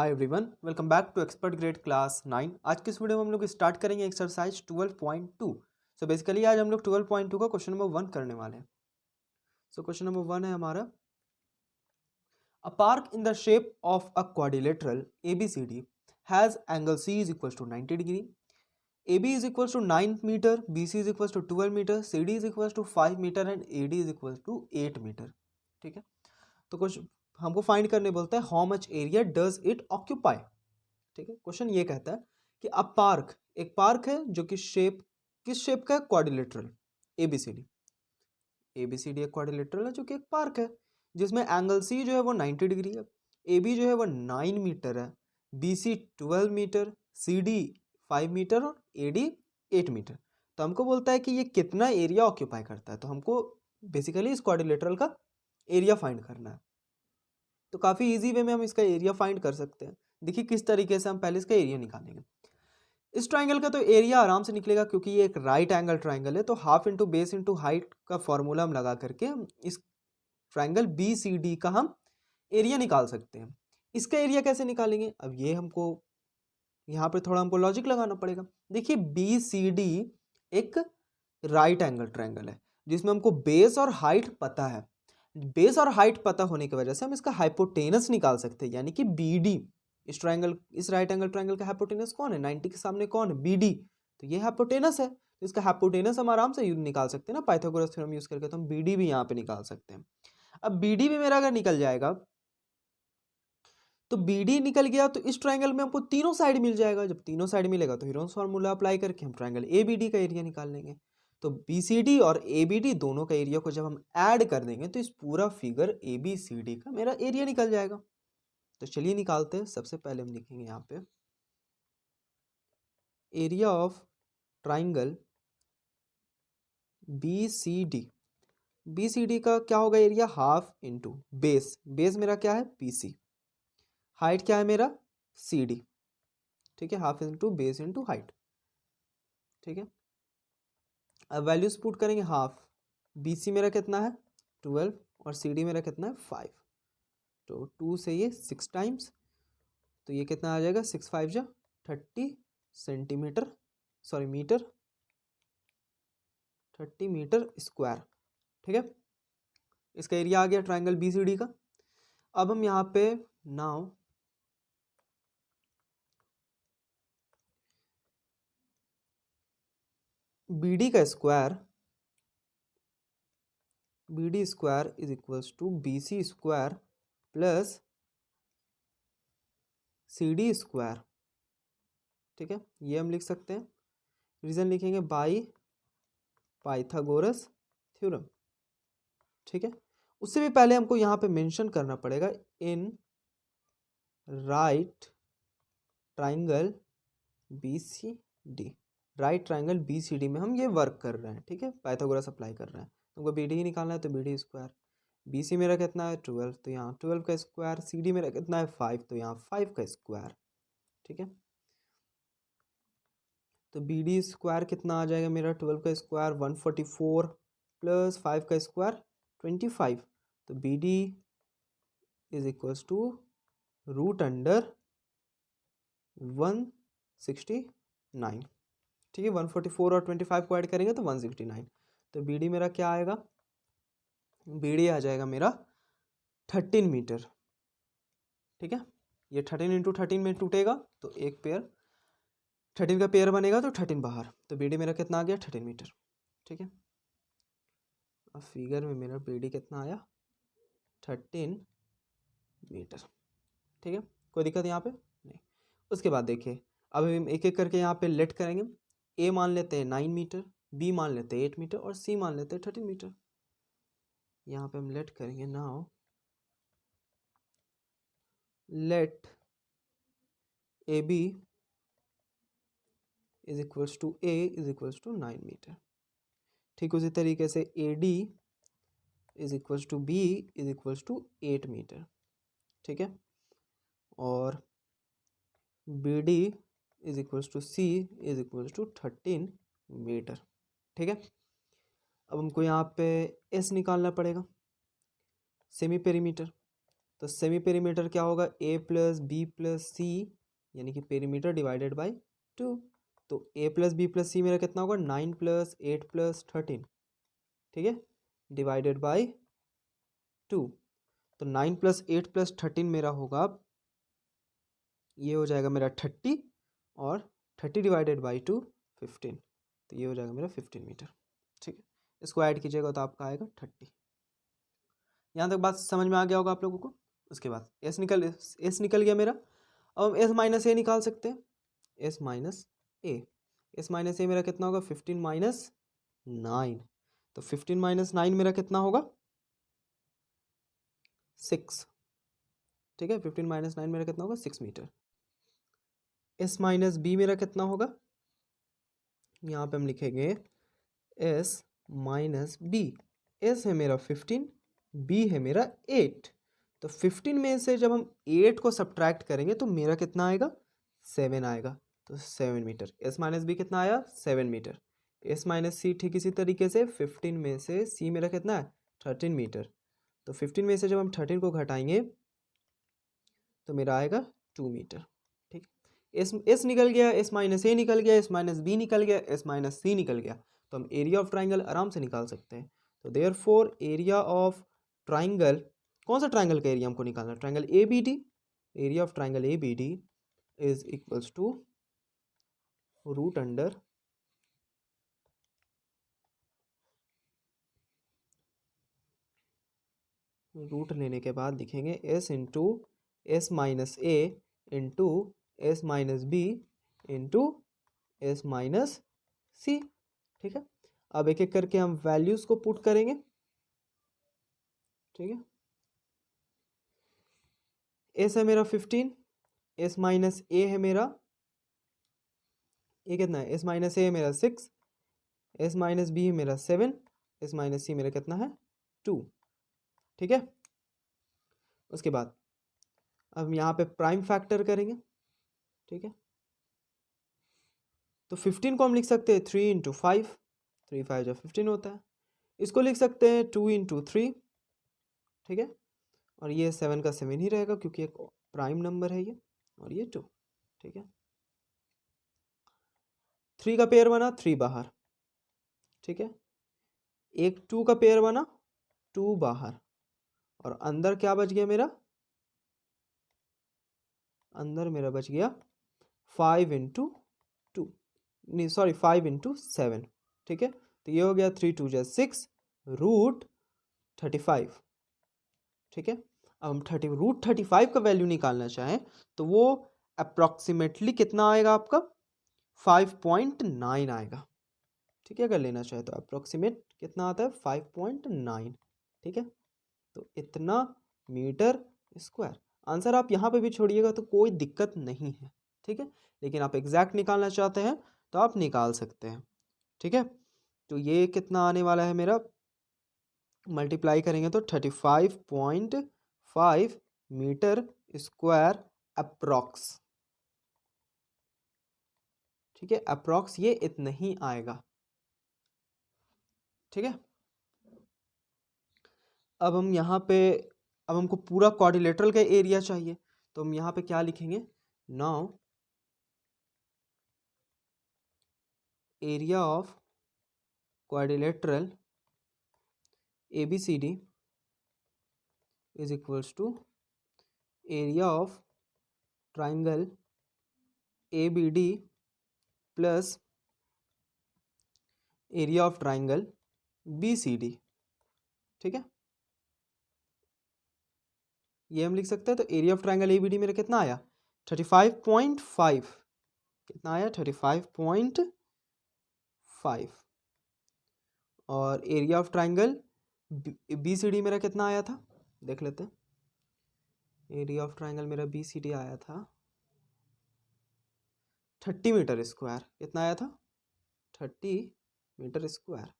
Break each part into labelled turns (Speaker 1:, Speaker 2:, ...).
Speaker 1: Hi everyone, welcome back to expert grade class 9। आज के इस वीडियो में हम लोग स्टार्ट करेंगे एक्सरसाइज 12.2। सो बेसिकली आज हम लोग 12.2 का क्वेश्चन नंबर 1 करने वाले हैं। सो क्वेश्चन नंबर 1 है हमारा, a park in the shape of a quadrilateral ABCD has angle C is equal to 90 degree, AB is equal to 9 metre, BC is equal to 12 metre, CD is equal to 5 metre and AD is equal to 8 metre. ठीक है, तो कुछ हमको find करने बोलता है how much area does it occupy. ठीक है, क्वेश्चन ये कहता है कि अब पार्क, एक पार्क है जो कि किस शेप का है, क्वाड्रिलेटरल एबीसीडी एक क्वाड्रिलेटरल है जो कि एक पार्क है जिसमें एंगल सी जो है वो 90 डिग्री है, AB जो है वो 9 मीटर है, BC 12 मीटर, CD 5 मीटर और AD 8 मीटर। तो हमको बोलता है कि ये कितना एरिया ऑक्यूपाई करता है, तो हमको बेसिकली इस क्वाड्रिलेटरल का एरिया फाइंड करना है। तो काफ़ी इजी वे में हम इसका एरिया फाइंड कर सकते हैं। देखिए किस तरीके से हम पहले इसका एरिया निकालेंगे। इस ट्राइंगल का तो एरिया आराम से निकलेगा क्योंकि ये एक राइट एंगल ट्राइंगल है, तो half into base into height का फॉर्मूला हम लगा करके हम इस ट्राइंगल BCD का हम एरिया निकाल सकते हैं। इसका एरिया कैसे निकालेंगे, अब ये हमको यहाँ पे थोड़ा हमको लॉजिक लगाना पड़ेगा। देखिए BCD एक राइट एंगल ट्राइंगल है जिसमें हमको बेस और हाइट पता है। बेस और हाइट पता होने की वजह से हम इसका हाइपोटेनस निकाल सकते हैं, यानी कि BD। इस राइट एंगल ट्राइंगल का हाइपोटेनस कौन है, 90 के सामने कौन है, BD। तो ये हाइपोटेनस है, तो इसका हाइपोटेनस हम आराम से निकाल सकते हैं ना, पाइथागोरस थ्योरम यूज करके। तो हम BD भी यहाँ पे निकाल सकते हैं। अब BD भी मेरा अगर निकल जाएगा तो BD निकल गया तो इस ट्राइंगल में हमको तीनों साइड मिल जाएगा। जब तीनों साइड मिलेगा तो हीरोन्स फार्मूला अप्लाई करके हम ट्राइंगल ABD का एरिया निकाल लेंगे। तो BCD और ABD दोनों का एरिया को जब हम ऐड कर देंगे तो इस पूरा फिगर ABCD का मेरा एरिया निकल जाएगा। तो चलिए निकालते हैं। सबसे पहले हम लिखेंगे यहाँ पे एरिया ऑफ ट्राइंगल BCD का क्या होगा एरिया, हाफ इंटू बेस मेरा क्या है BC, हाइट क्या है मेरा CD। ठीक है, half into base into height. ठीक है, अब वैल्यूज पुट करेंगे। हाफ BC मेरा कितना है 12 और CD मेरा कितना है 5, तो 2 से ये 6 टाइम्स, तो ये कितना आ जाएगा 6 5 जा 30 centimetre, sorry metre, 30 metre square. ठीक है, इसका एरिया आ गया ट्राइंगल BCD का। अब हम यहाँ पे now BD square is equals to BC square plus CD square. ठीक है, ये हम लिख सकते हैं। रीजन लिखेंगे बाई पाइथागोरस थ्योरम। ठीक है, उससे भी पहले हमको यहाँ पे मेंशन करना पड़ेगा in right triangle BCD, right triangle BCD में हम ये वर्क कर रहे हैं। ठीक है, पाइथागोरस अप्लाई कर रहे हैं। तुमको BD ही निकालना है तो BD स्क्वायर, BC मेरा कितना है 12, तो यहाँ 12 का स्क्वायर, CD मेरा कितना है 5, तो यहाँ 5 का स्क्वायर। ठीक है, तो BD स्क्वायर कितना आ जाएगा मेरा, 12 का स्क्वायर 144 प्लस 5 का स्क्वायर 25, तो BD is equals to root under 169। ठीक है, 144 और 25 को ऐड करेंगे तो 169, तो BD मेरा क्या आएगा, BD आ जाएगा मेरा 13 मीटर। ठीक है, ये 13 इंटू 13 में टूटेगा तो एक पेयर 13 का पेयर बनेगा तो 13 बाहर, तो BD मेरा कितना आ गया 13 मीटर। ठीक है, अब फिगर में मेरा BD कितना आया 13 मीटर। ठीक है, कोई दिक्कत यहाँ पे नहीं। उसके बाद देखिए अब हम एक एक करके यहाँ पे लेट करेंगे। A मान लेते हैं 9 मीटर, B मान लेते हैं 8 मीटर और C मान लेते हैं 13 मीटर। यहाँ पे हम लेट करेंगे। Now let AB is equals to A is equals to 9 metre. ठीक उसी तरीके से AD is equals to B is equals to 8 metre. ठीक है, और BD is equals to C is equals to 13 metre. ठीक है, अब हमको यहाँ पे S निकालना पड़ेगा, सेमी पेरीमीटर। तो सेमी पेरीमीटर क्या होगा, A plus B plus C, यानी कि पेरीमीटर डिवाइडेड बाई 2। तो ए प्लस बी प्लस सी मेरा कितना होगा, 9 प्लस 8 प्लस 13, ठीक है, डिवाइडेड बाई 2। तो 9 प्लस 8 प्लस 13 मेरा होगा, ये हो जाएगा मेरा 30, और 30 डिवाइडेड बाई 2 15, तो ये हो जाएगा मेरा 15 मीटर, ठीक है। इसको ऐड कीजिएगा तो आपका आएगा 30। यहाँ तक बात समझ में आ गया होगा आप लोगों को। उसके बाद एस निकल गया मेरा। अब हम एस माइनस ए निकाल सकते हैं, एस माइनस ए मेरा कितना होगा, 15 माइनस 9, तो 15 माइनस 9 मेरा कितना होगा, 6, ठीक है। 15 माइनस 9 मेरा कितना होगा, 6 मीटर। एस माइनस बी मेरा कितना होगा, यहाँ पे हम लिखेंगे एस माइनस बी। एस है मेरा 15, बी है मेरा 8। तो 15 में से जब हम 8 को सब्ट्रैक्ट करेंगे तो मेरा कितना आएगा, 7 आएगा, तो 7 मीटर। एस माइनस बी कितना आया, 7 मीटर। एस माइनस सी ठीक इसी तरीके से 15 में से सी मेरा कितना है, 13 मीटर। तो 15 में से जब हम 13 को घटाएंगे तो मेरा आएगा 2 मीटर, ठीक। एस निकल गया, एस माइनस ए निकल गया, एस माइनस बी निकल गया, एस माइनस सी निकल गया, तो हम एरिया ऑफ ट्राइंगल आराम से निकाल सकते हैं। तो देयरफॉर एरिया ऑफ ट्राइंगल, कौन सा ट्राइंगल का एरिया हमको निकालना है, triangle A B D. Area of triangle A B D is equals to root under root लेने के बाद लिखेंगे S into S minus A into S minus B into S minus C, ठीक है। अब एक एक करके हम वैल्यूज को पुट करेंगे, ठीक है। एस है मेरा 15, एस माइनस ए है मेरा, ये कितना है, एस माइनस ए है मेरा 6, एस माइनस बी है मेरा 7, एस माइनस सी मेरा कितना है 2, ठीक है। उसके बाद अब हम यहाँ पे प्राइम फैक्टर करेंगे, ठीक है। तो 15 को हम लिख सकते हैं 3 इंटू 5, 3 5 जो 15 होता है। इसको लिख सकते हैं 2 इंटू 3, ठीक है। और ये 7 का 7 ही रहेगा क्योंकि एक प्राइम नंबर है ये, और ये 2, ठीक है। 3 का पेयर बना, 3 बाहर, ठीक है। एक 2 का पेयर बना, 2 बाहर, और अंदर क्या बच गया मेरा, अंदर मेरा बच गया 5 इंटू 2, नहीं सॉरी 5 इंटू 7, ठीक है। तो ये हो गया 3 2 जा 6 रूट 35, ठीक है। अब हम रूट 35 का वैल्यू निकालना चाहें तो वो अप्रॉक्सीमेटली कितना आएगा आपका, 5.9 आएगा, ठीक है। अगर लेना चाहे तो अप्रॉक्सीमेट कितना आता है, 5.9, ठीक है। तो इतना मीटर स्क्वायर। आंसर आप यहाँ पे भी छोड़िएगा तो कोई दिक्कत नहीं है, ठीक है। लेकिन आप एग्जैक्ट निकालना चाहते हैं तो आप निकाल सकते हैं, ठीक है। तो ये कितना आने वाला है मेरा, मल्टीप्लाई करेंगे तो 35.5 मीटर स्क्वायर अप्रॉक्स, ठीक है। अप्रॉक्स ये इतना ही आएगा, ठीक है। अब हम यहाँ पे, अब हमको पूरा क्वाड्रिलेटरल का एरिया चाहिए, तो हम यहाँ पे क्या लिखेंगे, now area of quadrilateral ABCD is equals to area of triangle ABD plus area of triangle BCD, ठीक है। ये हम लिख सकते हैं। तो एरिया ऑफ ट्राइंगल ABD मेरा कितना आया, 35.5, कितना आया 35.5, और एरिया ऑफ ट्राइंगल BCD मेरा कितना आया था, देख लेते हैं। एरिया ऑफ ट्राइंगल मेरा BCD आया था 30 मीटर स्क्वायर, कितना आया था 30 मीटर स्क्वायर।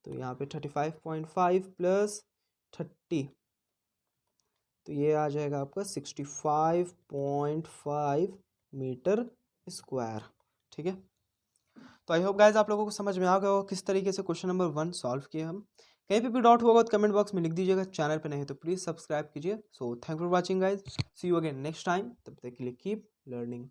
Speaker 1: तो यहाँ पे 35.5 प्लस 30, तो ये आ जाएगा आपका 65.5 मीटर स्क्वायर, ठीक है। तो आई होप गाइज आप लोगों को समझ में आ गया हो किस तरीके से क्वेश्चन नंबर 1 सॉल्व किए हम। कहीं पे भी डाउट होगा तो कमेंट बॉक्स में लिख दीजिएगा, चैनल पे नहीं तो प्लीज़ सब्सक्राइब कीजिए। So thank for watching guys, see you again next time, तब तक के लिए कीप लर्निंग।